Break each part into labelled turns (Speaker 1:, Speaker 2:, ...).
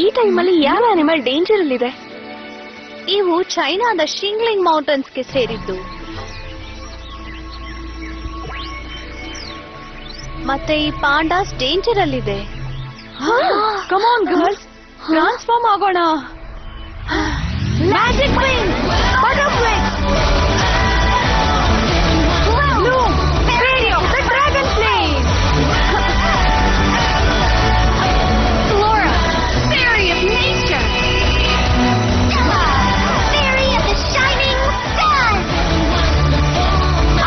Speaker 1: ಈ ಟೈಮಲ್ಲಿ ಯಾವ ಅನಿಮಲ್ ಡೇಂಜರ್ ಅಲ್ಲಿದೆ?
Speaker 2: ಇವು ಚೈನಾದ ಶಿಂಗ್ಲಿಂಗ್ ಮೌಂಟನ್ಸ್ಗೆ ಸೇರಿದ್ದು. ಮತ್ತೆ ಈ ಪಾಂಡಾಸ್ ಡೇಂಜರ್ ಅಲ್ಲಿದೆ.
Speaker 1: ಕಮ್ ಆನ್ ಗರ್ಲ್ಸ್, ಟ್ರಾನ್ಸ್ಫಾರ್ಮ್ ಆಗೋಣ.
Speaker 2: Magic wing, butterfly,
Speaker 1: Bloom, Fairy of the Dragon Flame.
Speaker 2: Flora, Fairy of Nature,
Speaker 3: Stella, Fairy of the Shining Sun.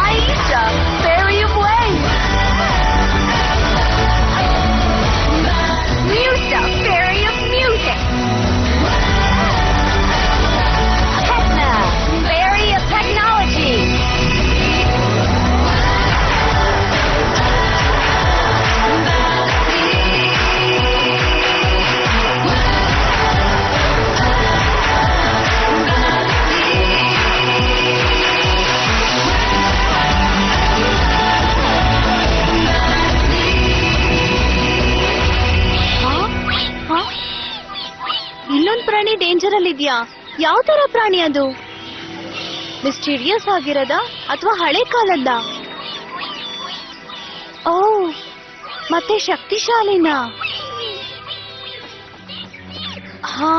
Speaker 1: Aisha, Fairy of Waves.
Speaker 3: Musa, Fairy of Music. Techna, Fairy of Technology.
Speaker 2: ಇನ್ನೊಂದು ಪ್ರಾಣಿ danger ಅಲ್ಲಿದ್ಯಾ? ಯಾವ ತರ ಪ್ರಾಣಿ ಅದು? Mysterious ಆಗಿರದ ಅಥವಾ ಹಳೆ ಕಾಲದ? ಓ, ಮತ್ತೆ ಶಕ್ತಿಶಾಲಿನಾ? ಹಾ